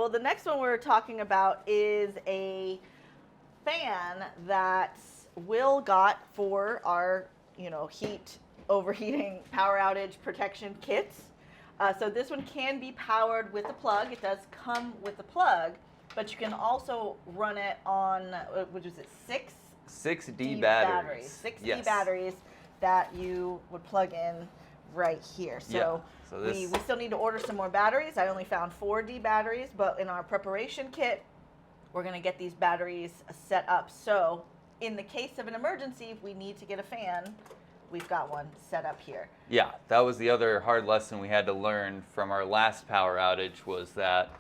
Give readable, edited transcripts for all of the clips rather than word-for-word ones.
So the next one we're talking about is a fan that Will got for our, overheating power outage protection kits. So this one can be powered with a plug. It does come with a plug, but you can also run it on, what is it, 6D batteries. 6D batteries that you would plug in right here. So, we still need to order some more batteries. I only found 4D batteries, but in our preparation kit, we're going to get these batteries set up. So in the case of an emergency, if we need to get a fan, we've got one set up here. Yeah, that was the other hard lesson we had to learn from our last power outage, was that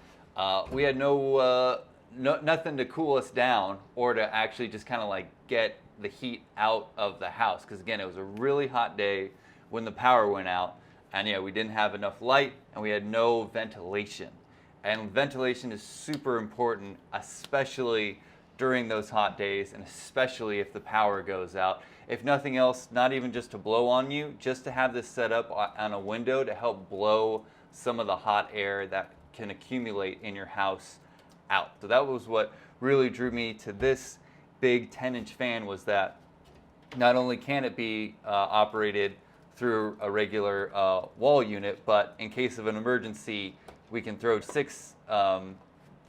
we had nothing to cool us down or to actually just kind of like get the heat out of the house. Because again, it was a really hot day when the power went out, and we didn't have enough light and we had no ventilation. And ventilation is super important, especially during those hot days, and especially if the power goes out. If nothing else, not even just to blow on you, just to have this set up on a window to help blow some of the hot air that can accumulate in your house out. So that was what really drew me to this big 10-inch fan, was that not only can it be operated through a regular wall unit, but in case of an emergency, we can throw 6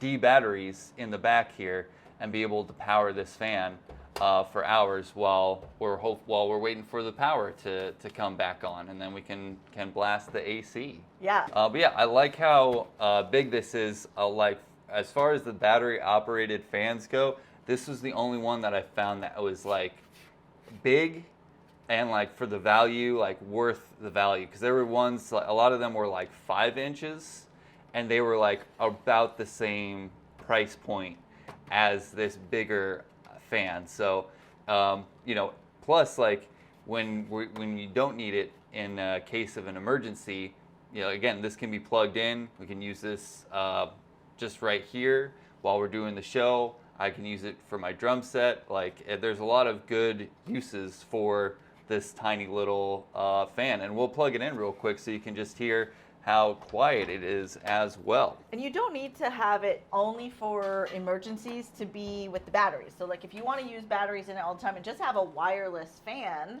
D batteries in the back here and be able to power this fan for hours while we're waiting for the power to come back on, and then we can blast the AC. Yeah. But yeah, I like how big this is. Like, as far as the battery operated fans go, this was the only one that I found that was like big and like for the value, like worth the value. Because there were ones, like, a lot of them were like 5 inches, and they were like about the same price point as this bigger fan. So, plus, like, when you don't need it in a case of an emergency, again, this can be plugged in. We can use this just right here while we're doing the show. I can use it for my drum set. Like, there's a lot of good uses for this tiny little fan. And we'll plug it in real quick so you can just hear how quiet it is as well. And you don't need to have it only for emergencies to be with the batteries. So like if you want to use batteries in it all the time and just have a wireless fan,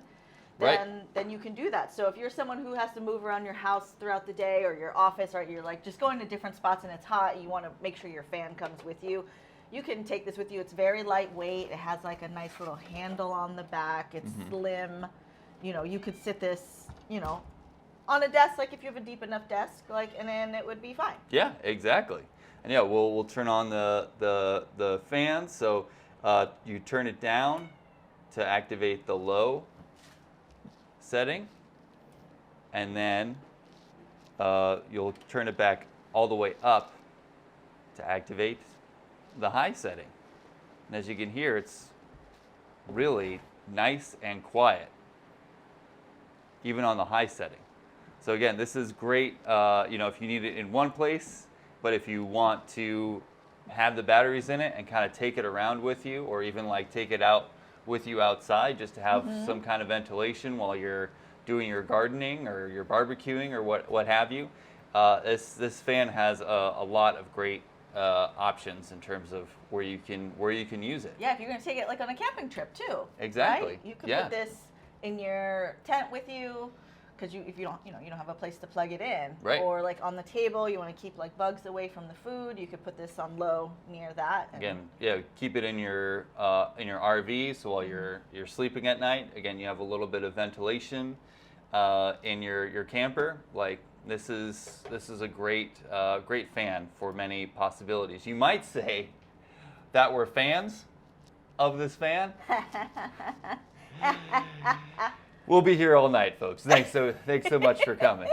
then you can do that. So if you're someone who has to move around your house throughout the day, or your office, or you're like just going to different spots and it's hot, you want to make sure your fan comes with you, you can take this with you. It's very lightweight. It has like a nice little handle on the back. It's slim. You could sit this, on a desk, like if you have a deep enough desk, and then it would be fine. Yeah, exactly. And yeah, we'll turn on the fan. So you turn it down to activate the low setting, and then you'll turn it back all the way up to activate the high setting. And as you can hear, it's really nice and quiet, even on the high setting. So again, this is great, if you need it in one place, but if you want to have the batteries in it and kind of take it around with you, or even like take it out with you outside just to have some kind of ventilation while you're doing your gardening or your barbecuing or what have you, this fan has a lot of great options in terms of where you can use it. Yeah, if you're going to take it like on a camping trip too. Exactly. Right? You could put this in your tent with you, because if you don't have a place to plug it in, right? Or like on the table, you want to keep like bugs away from the food. You could put this on low near that. Again, keep it in your RV, so while you're sleeping at night, again, you have a little bit of ventilation in your camper. Like, this is a great fan for many possibilities. You might say that we're fans of this fan. We'll be here all night, folks. Thanks so much for coming.